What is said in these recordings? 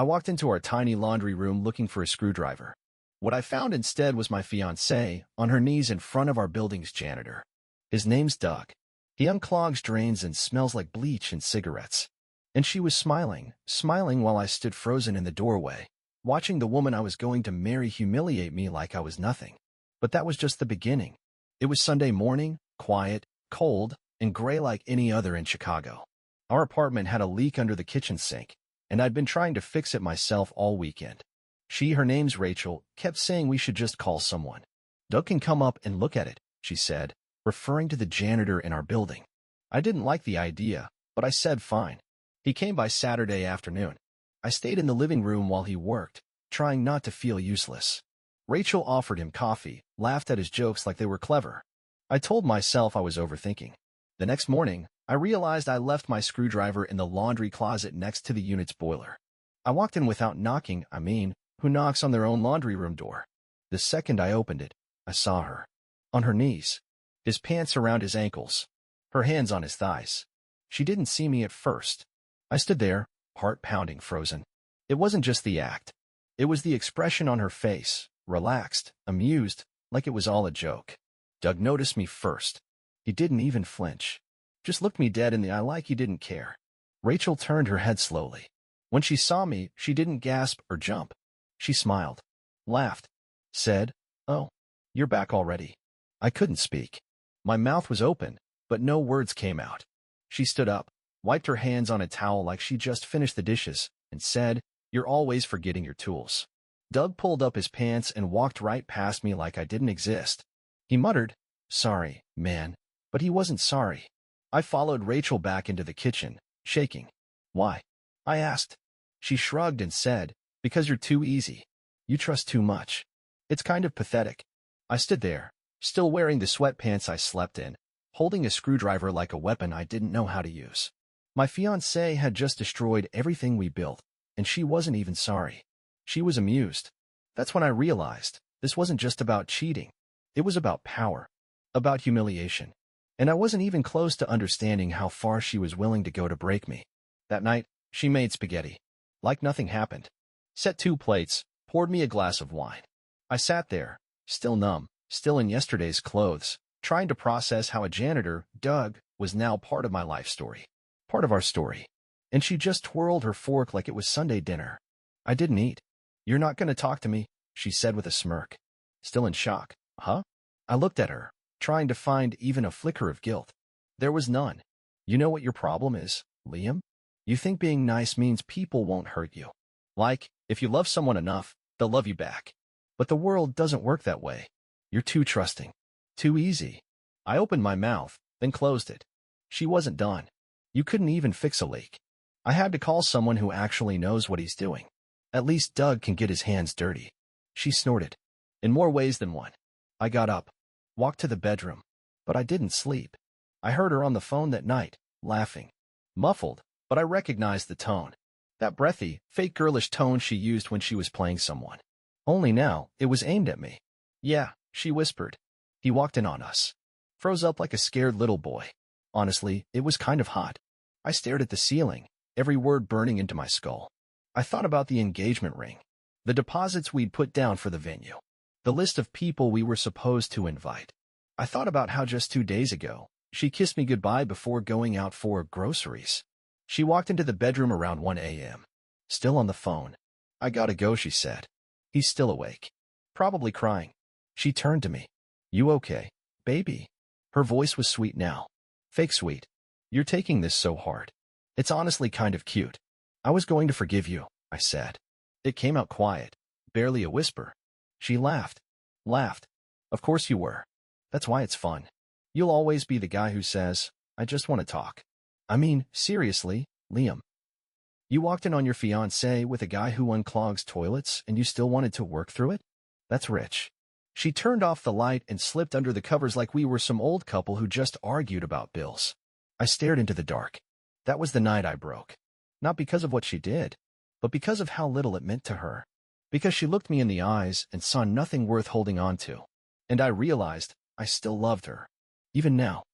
I walked into our tiny laundry room looking for a screwdriver. What I found instead was my fiancé on her knees in front of our building's janitor. His name's Doug. He unclogs drains and smells like bleach and cigarettes. And she was smiling while I stood frozen in the doorway, watching the woman I was going to marry humiliate me like I was nothing. But that was just the beginning. It was Sunday morning, quiet, cold, and gray like any other in Chicago. Our apartment had a leak under the kitchen sink, and I'd been trying to fix it myself all weekend. Her name's Rachel, kept saying we should just call someone. Doug can come up and look at it, she said, referring to the janitor in our building. I didn't like the idea, but I said fine. He came by Saturday afternoon. I stayed in the living room while he worked, trying not to feel useless. Rachel offered him coffee, laughed at his jokes like they were clever. I told myself I was overthinking. The next morning, I realized I left my screwdriver in the laundry closet next to the unit's boiler. I walked in without knocking. Who knocks on their own laundry room door? The second I opened it, I saw her. On her knees. His pants around his ankles. Her hands on his thighs. She didn't see me at first. I stood there, heart pounding, frozen. It wasn't just the act. It was the expression on her face, relaxed, amused, like it was all a joke. Doug noticed me first. He didn't even flinch. Just looked me dead in the eye like he didn't care. Rachel turned her head slowly. When she saw me, she didn't gasp or jump. She smiled, laughed, said, "Oh, you're back already." I couldn't speak. My mouth was open, but no words came out. She stood up, wiped her hands on a towel like she just finished the dishes, and said, "You're always forgetting your tools." Doug pulled up his pants and walked right past me like I didn't exist. He muttered, "Sorry, man," but he wasn't sorry. I followed Rachel back into the kitchen, shaking. "Why?" I asked. She shrugged and said, "Because you're too easy. You trust too much." It's kind of pathetic. I stood there, still wearing the sweatpants I slept in, holding a screwdriver like a weapon I didn't know how to use. My fiancée had just destroyed everything we built, and she wasn't even sorry. She was amused. That's when I realized this wasn't just about cheating. It was about power, about humiliation. And I wasn't even close to understanding how far she was willing to go to break me. That night, she made spaghetti. Like nothing happened. Set 2 plates, poured me a glass of wine. I sat there, still numb, still in yesterday's clothes, trying to process how a janitor, Doug, was now part of my life story. Part of our story. And she just twirled her fork like it was Sunday dinner. I didn't eat. "You're not going to talk to me," she said with a smirk. Still in shock. "Huh?" I looked at her, trying to find even a flicker of guilt. There was none. "You know what your problem is, Liam? You think being nice means people won't hurt you. Like, if you love someone enough, they'll love you back. But the world doesn't work that way. You're too trusting. Too easy." I opened my mouth, then closed it. She wasn't done. "You couldn't even fix a leak. I had to call someone who actually knows what he's doing. At least Doug can get his hands dirty." She snorted. "In more ways than one." I got up, walked to the bedroom, but I didn't sleep. I heard her on the phone that night, laughing. Muffled, but I recognized the tone. That breathy, fake girlish tone she used when she was playing someone. Only now, it was aimed at me. "Yeah," she whispered. "He walked in on us." Froze up like a scared little boy. Honestly, it was kind of hot. I stared at the ceiling, every word burning into my skull. I thought about the engagement ring, the deposits we'd put down for the venue, the list of people we were supposed to invite. I thought about how just 2 days ago, she kissed me goodbye before going out for groceries. She walked into the bedroom around 1 a.m. Still on the phone. "I gotta go," she said. He's still awake. Probably crying. She turned to me. "You okay, baby?" Her voice was sweet now. Fake sweet. "You're taking this so hard. It's honestly kind of cute." "I was going to forgive you," I said. It came out quiet, barely a whisper. She laughed. Laughed. "Of course you were. That's why it's fun. You'll always be the guy who says, 'I just want to talk.'" Seriously, Liam. You walked in on your fiancé with a guy who unclogs toilets and you still wanted to work through it? That's rich. She turned off the light and slipped under the covers like we were some old couple who just argued about bills. I stared into the dark. That was the night I broke. Not because of what she did, but because of how little it meant to her. Because she looked me in the eyes and saw nothing worth holding on to. And I realized I still loved her. Even now.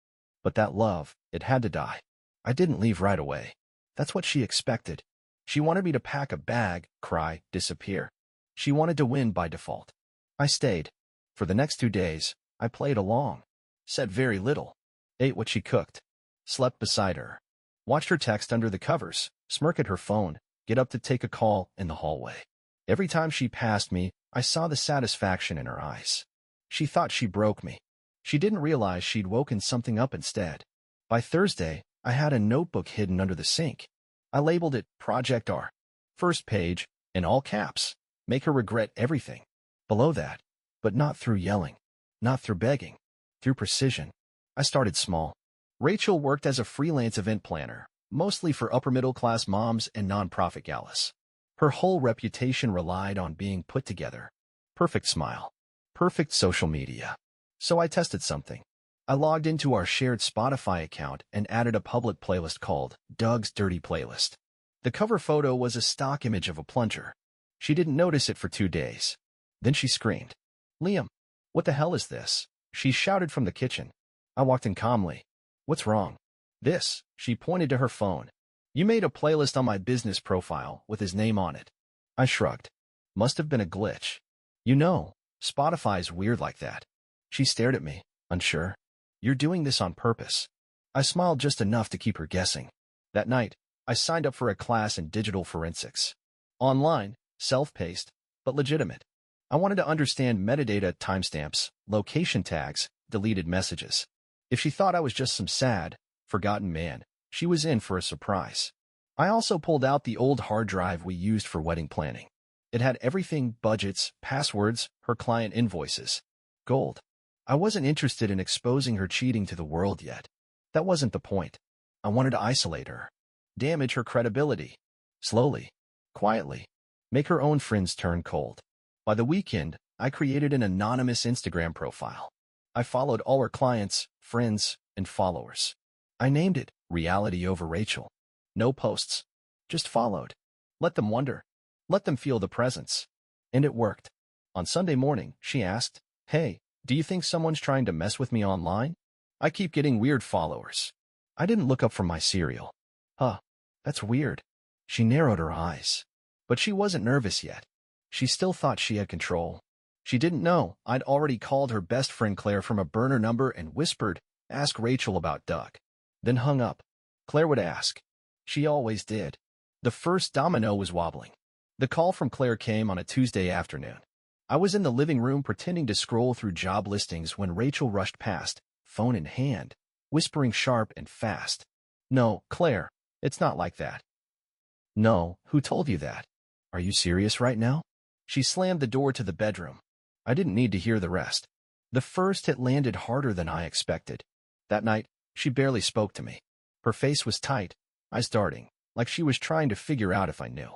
But that love, it had to die. I didn't leave right away. That's what she expected. She wanted me to pack a bag, cry, disappear. She wanted to win by default. I stayed. For the next 2 days, I played along. Said very little. Ate what she cooked. Slept beside her. Watched her text under the covers, smirk at her phone, get up to take a call in the hallway. Every time she passed me, I saw the satisfaction in her eyes. She thought she broke me. She didn't realize she'd woken something up instead. By Thursday, I had a notebook hidden under the sink. I labeled it Project R. First page, in all caps. Make her regret everything. Below that, but not through yelling. Not through begging. Through precision. I started small. Rachel worked as a freelance event planner, mostly for upper-middle-class moms and nonprofit galas. Her whole reputation relied on being put together. Perfect smile. Perfect social media. So I tested something. I logged into our shared Spotify account and added a public playlist called Doug's Dirty Playlist. The cover photo was a stock image of a plunger. She didn't notice it for 2 days. Then she screamed, "Liam, what the hell is this?" She shouted from the kitchen. I walked in calmly. "What's wrong?" "This," she pointed to her phone. "You made a playlist on my business profile with his name on it." I shrugged. Must have been a glitch. You know, Spotify's weird like that. She stared at me, unsure. "You're doing this on purpose." I smiled just enough to keep her guessing. That night, I signed up for a class in digital forensics. Online, self-paced, but legitimate. I wanted to understand metadata, timestamps, location tags, deleted messages. If she thought I was just some sad, forgotten man, she was in for a surprise. I also pulled out the old hard drive we used for wedding planning. It had everything: budgets, passwords, her client invoices. Gold. I wasn't interested in exposing her cheating to the world yet. That wasn't the point. I wanted to isolate her. Damage her credibility. Slowly. Quietly. Make her own friends turn cold. By the weekend, I created an anonymous Instagram profile. I followed all her clients, friends, and followers. I named it Reality Over Rachel. No posts. Just followed. Let them wonder. Let them feel the presence. And it worked. On Sunday morning, she asked, "Hey, do you think someone's trying to mess with me online? I keep getting weird followers." I didn't look up from my cereal. "Huh, that's weird." She narrowed her eyes. But she wasn't nervous yet. She still thought she had control. She didn't know I'd already called her best friend Claire from a burner number and whispered, "Ask Rachel about Doug." Then hung up. Claire would ask. She always did. The first domino was wobbling. The call from Claire came on a Tuesday afternoon. I was in the living room pretending to scroll through job listings when Rachel rushed past, phone in hand, whispering sharp and fast. "No, Claire, it's not like that." "No, who told you that? Are you serious right now?" She slammed the door to the bedroom. I didn't need to hear the rest. The first hit landed harder than I expected. That night, she barely spoke to me. Her face was tight, eyes darting, like she was trying to figure out if I knew.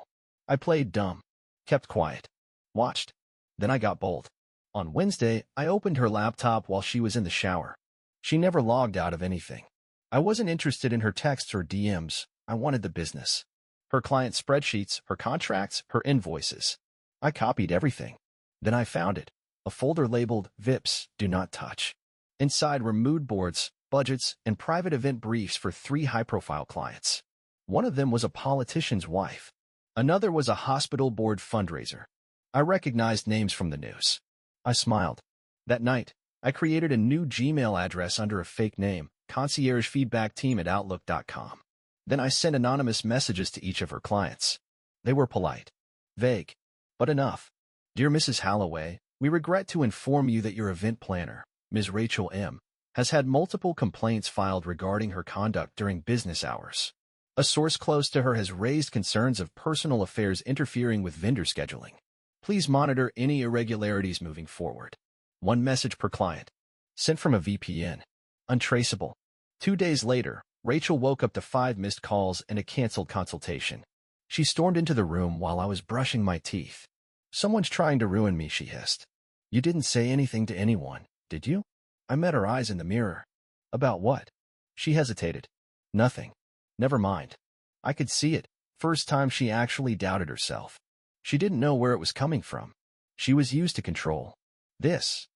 I played dumb, kept quiet, watched. Then I got bold. On Wednesday, I opened her laptop while she was in the shower. She never logged out of anything. I wasn't interested in her texts or DMs. I wanted the business. Her client spreadsheets, her contracts, her invoices. I copied everything. Then I found it. A folder labeled VIPs, Do Not Touch. Inside were mood boards, budgets, and private event briefs for 3 high-profile clients. One of them was a politician's wife. Another was a hospital board fundraiser. I recognized names from the news. I smiled. That night, I created a new Gmail address under a fake name, conciergefeedbackteam@outlook.com. Then I sent anonymous messages to each of her clients. They were polite, vague, but enough. "Dear Mrs. Holloway, we regret to inform you that your event planner, Ms. Rachel M., has had multiple complaints filed regarding her conduct during business hours. A source close to her has raised concerns of personal affairs interfering with vendor scheduling. Please monitor any irregularities moving forward." 1 message per client. Sent from a VPN. Untraceable. 2 days later, Rachel woke up to 5 missed calls and a canceled consultation. She stormed into the room while I was brushing my teeth. "Someone's trying to ruin me," she hissed. "You didn't say anything to anyone, did you?" I met her eyes in the mirror. "About what?" She hesitated. "Nothing. Never mind." I could see it. First time she actually doubted herself. She didn't know where it was coming from. She was used to control. This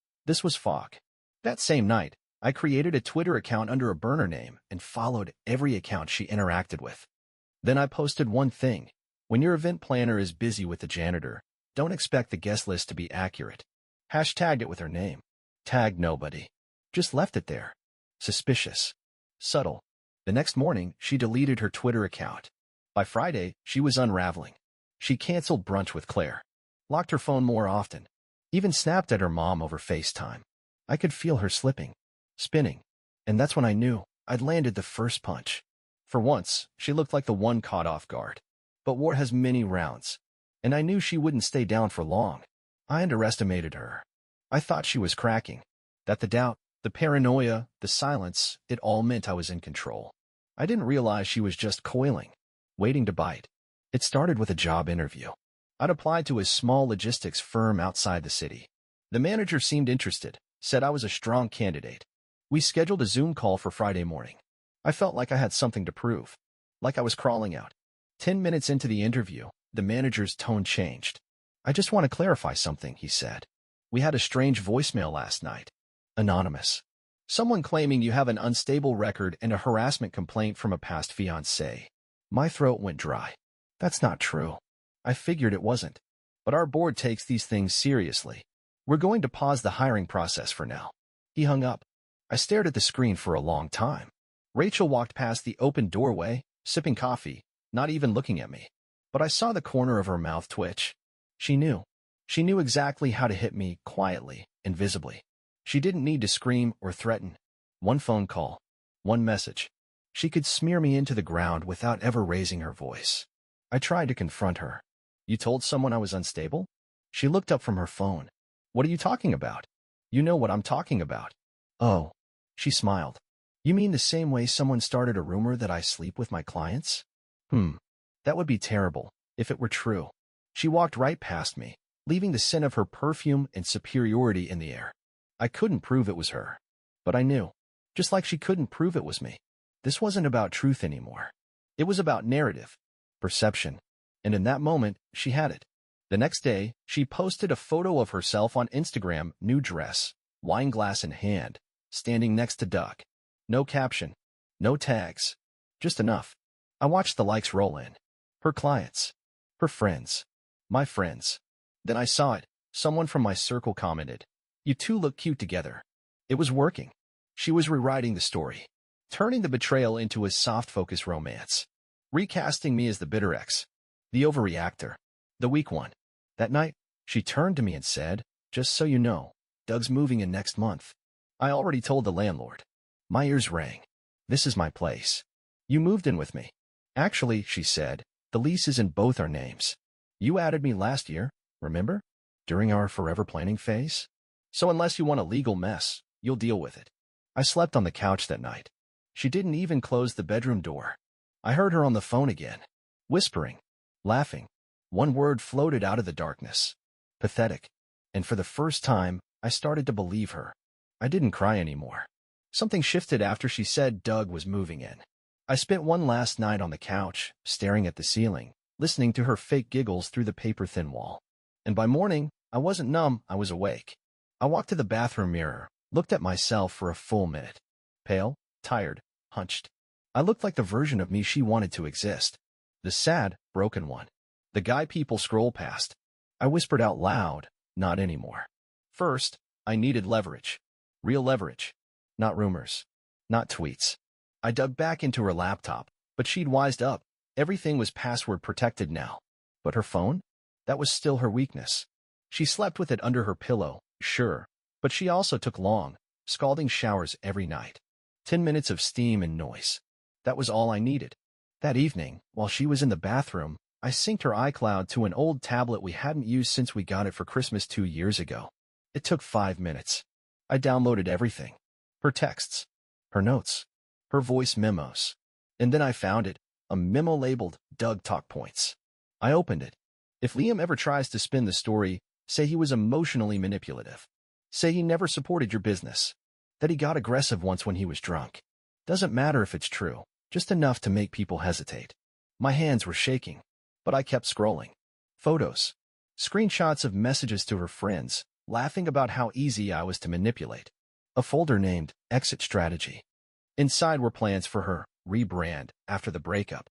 was fog. That same night, I created a Twitter account under a burner name and followed every account she interacted with. Then I posted one thing. When your event planner is busy with the janitor, don't expect the guest list to be accurate. Hashtagged it with her name. Tagged nobody. Just left it there. Suspicious. Subtle. The next morning, she deleted her Twitter account. By Friday, she was unraveling. She canceled brunch with Claire. Locked her phone more often. Even snapped at her mom over FaceTime. I could feel her slipping. Spinning. And that's when I knew I'd landed the first punch. For once, she looked like the one caught off guard. But war has many rounds. And I knew she wouldn't stay down for long. I underestimated her. I thought she was cracking. That the doubt, the paranoia, the silence, it all meant I was in control. I didn't realize she was just coiling, waiting to bite. It started with a job interview. I'd applied to a small logistics firm outside the city. The manager seemed interested, said I was a strong candidate. We scheduled a Zoom call for Friday morning. I felt like I had something to prove, like I was crawling out. 10 minutes into the interview, the manager's tone changed. I just want to clarify something, he said. We had a strange voicemail last night. Anonymous. Someone claiming you have an unstable record and a harassment complaint from a past fiancé. My throat went dry. That's not true. I figured it wasn't. But our board takes these things seriously. We're going to pause the hiring process for now. He hung up. I stared at the screen for a long time. Rachel walked past the open doorway, sipping coffee, not even looking at me. But I saw the corner of her mouth twitch. She knew. She knew exactly how to hit me quietly, invisibly. She didn't need to scream or threaten. One phone call. One message. She could smear me into the ground without ever raising her voice. I tried to confront her. You told someone I was unstable? She looked up from her phone. What are you talking about? You know what I'm talking about. Oh. She smiled. You mean the same way someone started a rumor that I sleep with my clients? That would be terrible, if it were true. She walked right past me, leaving the scent of her perfume and superiority in the air. I couldn't prove it was her. But I knew. Just like she couldn't prove it was me. This wasn't about truth anymore. It was about narrative, perception. And in that moment, she had it. The next day, she posted a photo of herself on Instagram, new dress, wine glass in hand, standing next to Doug. No caption. No tags. Just enough. I watched the likes roll in. Her clients. Her friends. My friends. Then I saw it. Someone from my circle commented, "You two look cute together." It was working. She was rewriting the story. Turning the betrayal into a soft-focus romance. Recasting me as the bitter ex. The overreactor. The weak one. That night, she turned to me and said, "Just so you know, Doug's moving in next month." I already told the landlord. My ears rang. This is my place. You moved in with me. Actually, she said, the lease is in both our names. You added me last year, remember? During our forever planning phase? So unless you want a legal mess, you'll deal with it. I slept on the couch that night. She didn't even close the bedroom door. I heard her on the phone again, whispering, laughing. One word floated out of the darkness. Pathetic. And for the first time, I started to believe her. I didn't cry anymore. Something shifted after she said Doug was moving in. I spent one last night on the couch, staring at the ceiling, listening to her fake giggles through the paper-thin wall. And by morning, I wasn't numb, I was awake. I walked to the bathroom mirror, looked at myself for a full minute. Pale, tired, hunched. I looked like the version of me she wanted to exist. The sad, broken one. The guy people scroll past. I whispered out loud, not anymore. First, I needed leverage. Real leverage. Not rumors. Not tweets. I dug back into her laptop, but she'd wised up. Everything was password protected now. But her phone? That was still her weakness. She slept with it under her pillow, sure, but she also took long, scalding showers every night. 10 minutes of steam and noise. That was all I needed. That evening, while she was in the bathroom, I synced her iCloud to an old tablet we hadn't used since we got it for Christmas 2 years ago. It took 5 minutes. I downloaded everything. Her texts. Her notes. Her voice memos. And then I found it, a memo labeled Doug Talk Points. I opened it. If Liam ever tries to spin the story, say he was emotionally manipulative. Say he never supported your business. That he got aggressive once when he was drunk. Doesn't matter if it's true, just enough to make people hesitate. My hands were shaking, but I kept scrolling. Photos. Screenshots of messages to her friends, laughing about how easy I was to manipulate. A folder named Exit Strategy. Inside were plans for her rebrand after the breakup.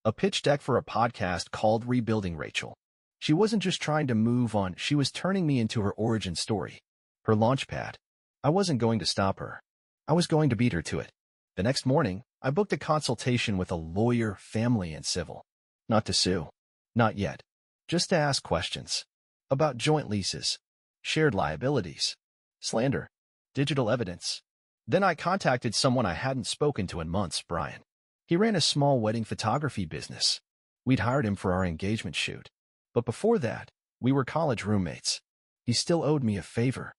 A pitch deck for a podcast called Rebuilding Rachel. She wasn't just trying to move on, she was turning me into her origin story. Her launchpad. I wasn't going to stop her. I was going to beat her to it. The next morning, I booked a consultation with a lawyer, family, and civil. Not to sue. Not yet. Just to ask questions. About joint leases. Shared liabilities. Slander. Digital evidence. Then I contacted someone I hadn't spoken to in months, Brian. He ran a small wedding photography business. We'd hired him for our engagement shoot. But before that, we were college roommates. He still owed me a favor.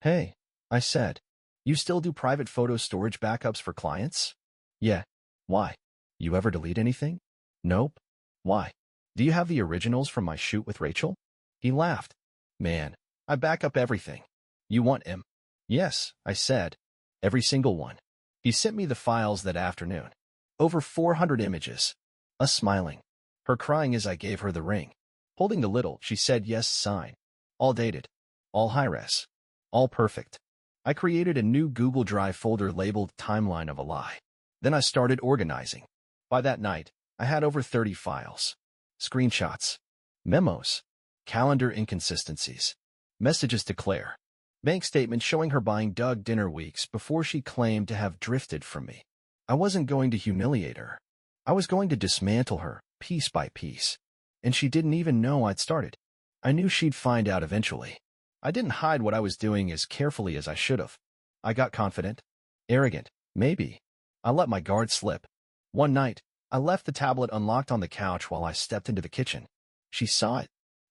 Hey, I said, you still do private photo storage backups for clients? Yeah. Why? You ever delete anything? Nope. Why? Do you have the originals from my shoot with Rachel? He laughed. Man, I back up everything. You want him? Yes, I said. Every single one. He sent me the files that afternoon. Over 400 images. Us smiling. Her crying as I gave her the ring. Holding the little, she said yes sign. All dated. All high-res. All perfect. I created a new Google Drive folder labeled Timeline of a Lie. Then I started organizing. By that night, I had over 30 files. Screenshots. Memos. Calendar inconsistencies. Messages to Claire. Bank statement showing her buying Doug dinner weeks before she claimed to have drifted from me. I wasn't going to humiliate her. I was going to dismantle her, piece by piece. And she didn't even know I'd started. I knew she'd find out eventually. I didn't hide what I was doing as carefully as I should have. I got confident. Arrogant, maybe. I let my guard slip. One night, I left the tablet unlocked on the couch while I stepped into the kitchen. She saw it.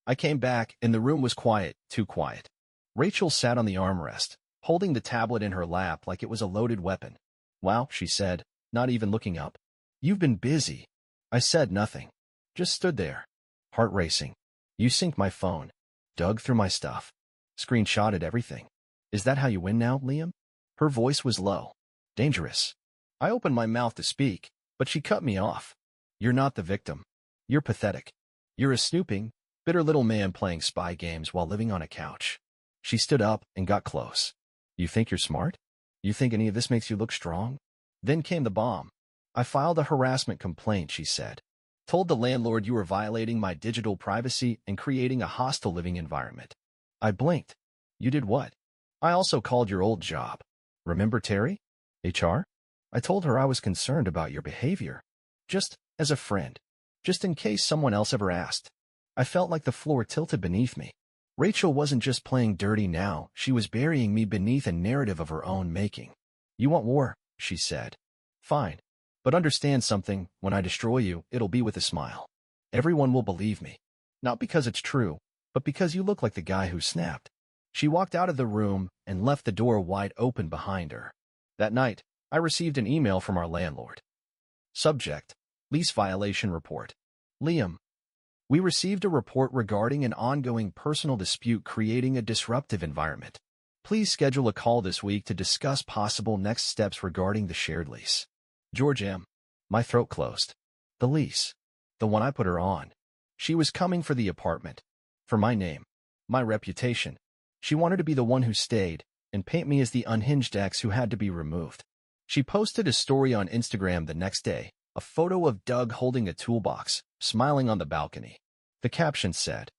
I came back, and the room was quiet, too quiet. Rachel sat on the armrest, holding the tablet in her lap like it was a loaded weapon. Wow, she said, not even looking up. You've been busy. I said nothing. Just stood there. Heart racing. You synced my phone. Dug through my stuff. Screenshotted everything. Is that how you win now, Liam? Her voice was low. Dangerous. I opened my mouth to speak, but she cut me off. You're not the victim. You're pathetic. You're a snooping, bitter little man playing spy games while living on a couch. She stood up and got close. You think you're smart? You think any of this makes you look strong? Then came the bomb. I filed a harassment complaint, she said. Told the landlord you were violating my digital privacy and creating a hostile living environment. I blinked. You did what? I also called your old job. Remember Terry? HR? I told her I was concerned about your behavior. Just as a friend. Just in case someone else ever asked. I felt like the floor tilted beneath me. Rachel wasn't just playing dirty now, she was burying me beneath a narrative of her own making. You want war, she said. Fine. But understand something, when I destroy you, it'll be with a smile. Everyone will believe me. Not because it's true, but because you look like the guy who snapped. She walked out of the room and left the door wide open behind her. That night, I received an email from our landlord. Subject: Lease Violation Report. Liam. We received a report regarding an ongoing personal dispute creating a disruptive environment. Please schedule a call this week to discuss possible next steps regarding the shared lease. George M. My throat closed. The lease. The one I put her on. She was coming for the apartment. For my name. My reputation. She wanted to be the one who stayed and paint me as the unhinged ex who had to be removed. She posted a story on Instagram the next day, a photo of Doug holding a toolbox, smiling on the balcony. The caption said,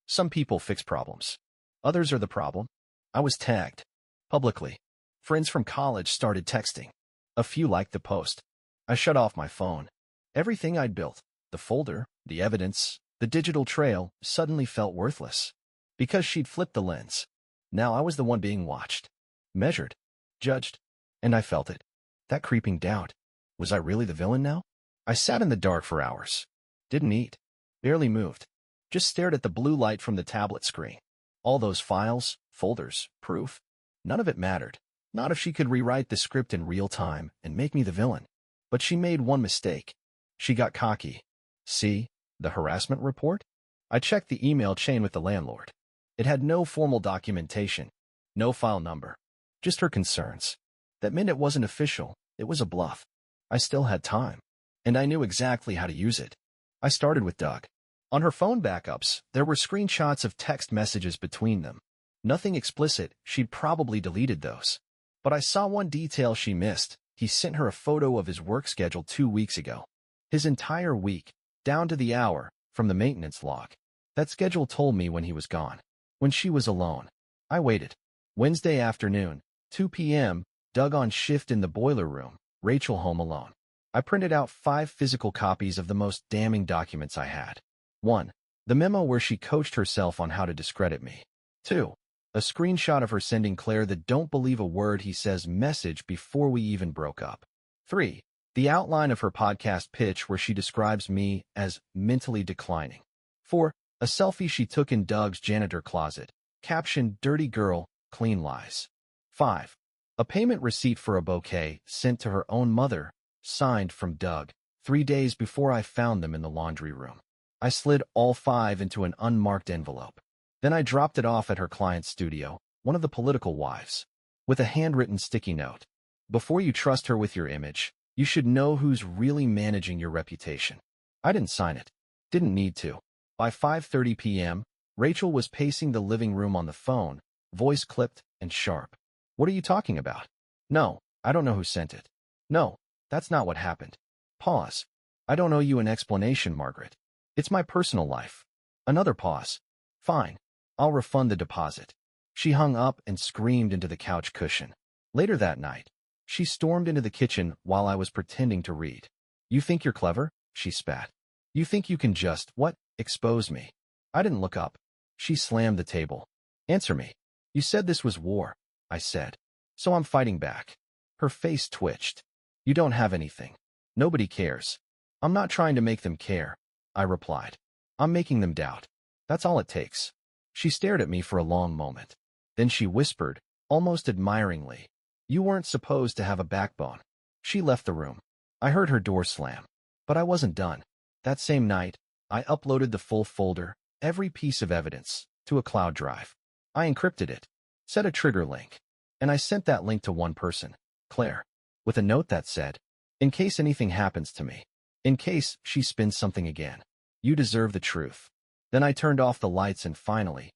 "Some people fix problems. Others are the problem." I was tagged. Publicly. Friends from college started texting. A few liked the post. I shut off my phone. Everything I'd built, the folder, the evidence, the digital trail, suddenly felt worthless. Because she'd flipped the lens. Now I was the one being watched. Measured. Judged. And I felt it. That creeping doubt. Was I really the villain now? I sat in the dark for hours. Didn't eat. Barely moved. Just stared at the blue light from the tablet screen. All those files, folders, proof. None of it mattered. Not if she could rewrite the script in real time and make me the villain. But she made one mistake. She got cocky. See, the harassment report? I checked the email chain with the landlord. It had no formal documentation. No file number. Just her concerns. That meant it wasn't official. It was a bluff. I still had time. And I knew exactly how to use it. I started with Doug. On her phone backups, there were screenshots of text messages between them. Nothing explicit, she'd probably deleted those. But I saw one detail she missed. He sent her a photo of his work schedule 2 weeks ago. His entire week, down to the hour, from the maintenance log. That schedule told me when he was gone. When she was alone. I waited. Wednesday afternoon, 2 p.m., Doug on shift in the boiler room, Rachel home alone. I printed out 5 physical copies of the most damning documents I had. 1. The memo where she coached herself on how to discredit me. 2. A screenshot of her sending Claire the "don't believe a word he says" message before we even broke up. 3. The outline of her podcast pitch where she describes me as mentally declining. 4. A selfie she took in Doug's janitor closet, captioned "Dirty Girl, Clean Lies." 5. A payment receipt for a bouquet sent to her own mother, signed from Doug, 3 days before I found them in the laundry room. I slid all 5 into an unmarked envelope. Then I dropped it off at her client's studio, one of the political wives, with a handwritten sticky note. Before you trust her with your image, you should know who's really managing your reputation. I didn't sign it. Didn't need to. By 5:30 p.m., Rachel was pacing the living room on the phone, voice clipped and sharp. "What are you talking about?" "No, I don't know who sent it." "No, that's not what happened." Pause. "I don't owe you an explanation, Margaret. It's my personal life." Another pause. "Fine. I'll refund the deposit." She hung up and screamed into the couch cushion. Later that night, she stormed into the kitchen while I was pretending to read. "You think you're clever?" she spat. "You think you can just, what, expose me?" I didn't look up. She slammed the table. "Answer me." "You said this was war," I said. "So I'm fighting back." Her face twitched. "You don't have anything. Nobody cares." "I'm not trying to make them care," I replied. "I'm making them doubt. That's all it takes." She stared at me for a long moment. Then she whispered, almost admiringly, "You weren't supposed to have a backbone." She left the room. I heard her door slam. But I wasn't done. That same night, I uploaded the full folder, every piece of evidence, to a cloud drive. I encrypted it, set a trigger link, and I sent that link to one person, Claire, with a note that said, "In case anything happens to me, in case she spins something again, you deserve the truth." Then I turned off the lights and finally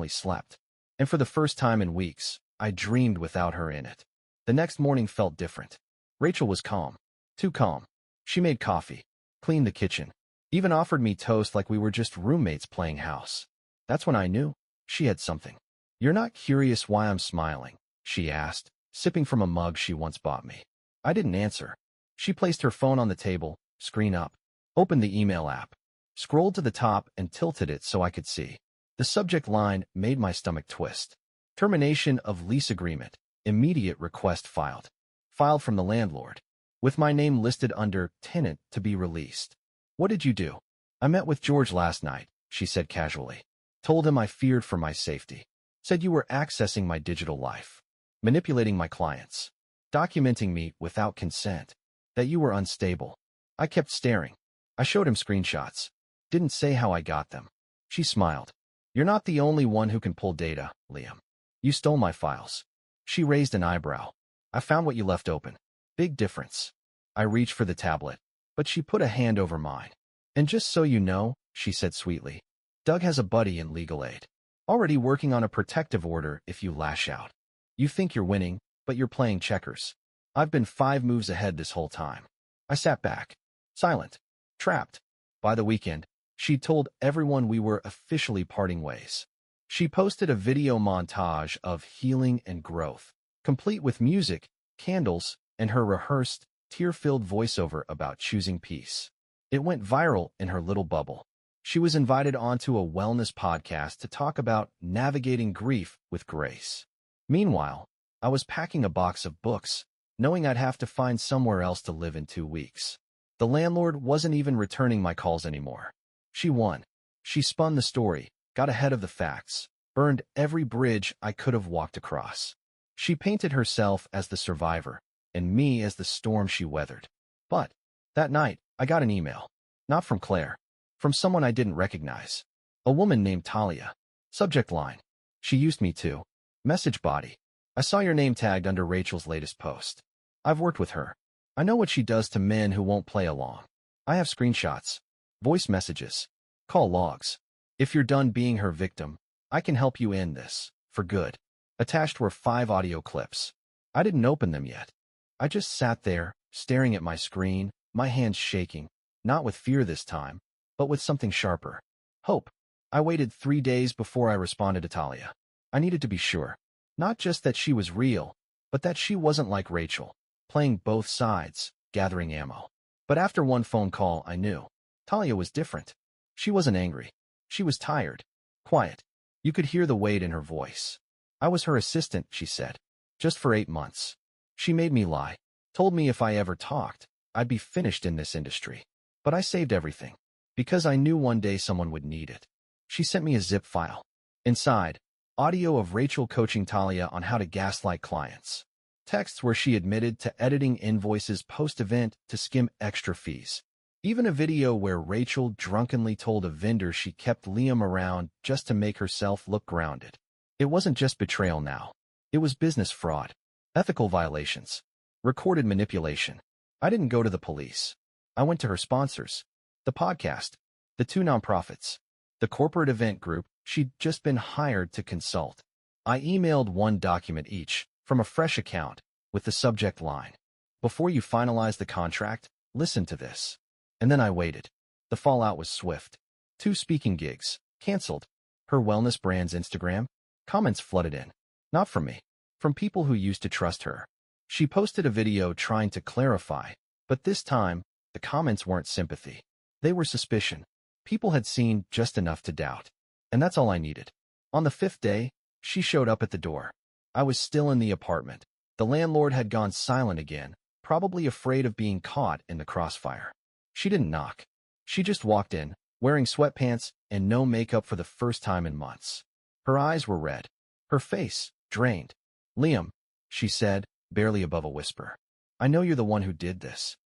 slept. And for the first time in weeks, I dreamed without her in it. The next morning felt different. Rachel was calm. Too calm. She made coffee, cleaned the kitchen, even offered me toast like we were just roommates playing house. That's when I knew she had something. "You're not curious why I'm smiling?" she asked, sipping from a mug she once bought me. I didn't answer. She placed her phone on the table, screen up, opened the email app, scrolled to the top and tilted it so I could see. The subject line made my stomach twist. "Termination of lease agreement. Immediate request filed." Filed from the landlord, with my name listed under tenant to be released. "What did you do?" "I met with George last night," she said casually. "Told him I feared for my safety. Said you were accessing my digital life, manipulating my clients, documenting me without consent, that you were unstable." I kept staring. I showed him screenshots. Didn't say how I got them. She smiled. "You're not the only one who can pull data, Liam. You stole my files." She raised an eyebrow. "I found what you left open." Big difference. I reached for the tablet, but she put a hand over mine. "And just so you know," she said sweetly, "Doug has a buddy in legal aid. Already working on a protective order if you lash out. You think you're winning, but you're playing checkers. I've been 5 moves ahead this whole time." I sat back, silent, trapped. By the weekend, she'd told everyone we were officially parting ways. She posted a video montage of healing and growth, complete with music, candles, and her rehearsed, tear-filled voiceover about choosing peace. It went viral in her little bubble. She was invited onto a wellness podcast to talk about navigating grief with grace. Meanwhile, I was packing a box of books, knowing I'd have to find somewhere else to live in 2 weeks. The landlord wasn't even returning my calls anymore. She won. She spun the story, got ahead of the facts, burned every bridge I could have walked across. She painted herself as the survivor, and me as the storm she weathered. But that night, I got an email. Not from Claire. From someone I didn't recognize. A woman named Talia. Subject line: "She used me too." Message body: "I saw your name tagged under Rachel's latest post. I've worked with her. I know what she does to men who won't play along. I have screenshots, voice messages, call logs. If you're done being her victim, I can help you end this, for good." Attached were 5 audio clips. I didn't open them yet. I just sat there, staring at my screen, my hands shaking, not with fear this time, but with something sharper. Hope. I waited 3 days before I responded to Talia. I needed to be sure. Not just that she was real, but that she wasn't like Rachel, playing both sides, gathering ammo. But after one phone call, I knew. Talia was different. She wasn't angry. She was tired. Quiet. You could hear the weight in her voice. I was her assistant, she said. Just for 8 months. She made me lie. Told me if I ever talked, I'd be finished in this industry. But I saved everything. Because I knew one day someone would need it. She sent me a zip file. Inside, audio of Rachel coaching Talia on how to gaslight clients. Texts where she admitted to editing invoices post-event to skim extra fees. Even a video where Rachel drunkenly told a vendor she kept Liam around just to make herself look grounded. It wasn't just betrayal now. It was business fraud, ethical violations, recorded manipulation. I didn't go to the police. I went to her sponsors, the podcast, the 2 nonprofits, the corporate event group she'd just been hired to consult. I emailed 1 document each, from a fresh account, with the subject line, "Before you finalize the contract, listen to this." And then I waited. The fallout was swift. 2 speaking gigs, canceled. Her wellness brand's Instagram, comments flooded in. Not from me. From people who used to trust her. She posted a video trying to clarify, but this time, the comments weren't sympathy. They were suspicion. People had seen just enough to doubt. And that's all I needed. On the 5th day, she showed up at the door. I was still in the apartment. The landlord had gone silent again, probably afraid of being caught in the crossfire. She didn't knock. She just walked in, wearing sweatpants and no makeup for the first time in months. Her eyes were red. Her face, drained. "Liam," she said, barely above a whisper. "I know you're the one who did this."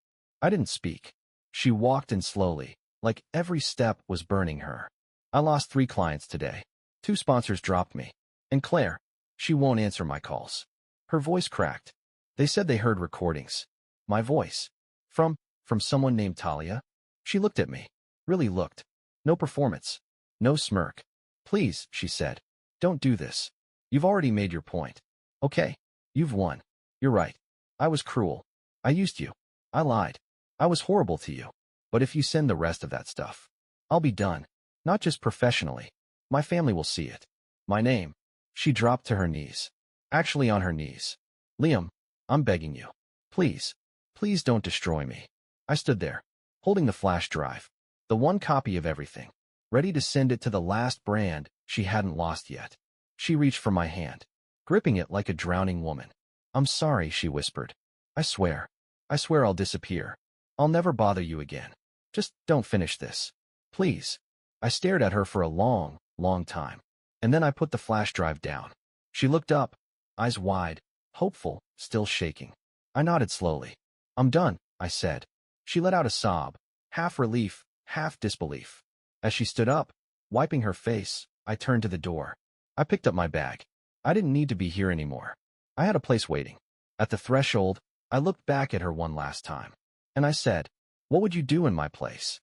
I didn't speak. She walked in slowly, like every step was burning her. "I lost 3 clients today. 2 sponsors dropped me. And Claire, she won't answer my calls." Her voice cracked. "They said they heard recordings." My voice. From someone named Talia? She looked at me. Really looked. No performance. No smirk. "Please," she said. "Don't do this. You've already made your point. Okay. You've won. You're right. I was cruel. I used you. I lied. I was horrible to you. But if you send the rest of that stuff, I'll be done. Not just professionally. My family will see it. My name." She dropped to her knees. Actually on her knees. "Liam, I'm begging you. Please. Please don't destroy me." I stood there, holding the flash drive. The 1 copy of everything. Ready to send it to the last brand she hadn't lost yet. She reached for my hand, gripping it like a drowning woman. "I'm sorry," she whispered. I swear I'll disappear. I'll never bother you again. Just don't finish this. Please." I stared at her for a long, long time. And then I put the flash drive down. She looked up, eyes wide, hopeful, still shaking. I nodded slowly. "I'm done," I said. She let out a sob, half relief, half disbelief. As she stood up, wiping her face, I turned to the door. I picked up my bag. I didn't need to be here anymore. I had a place waiting. At the threshold, I looked back at her one last time. And I said, "What would you do in my place?"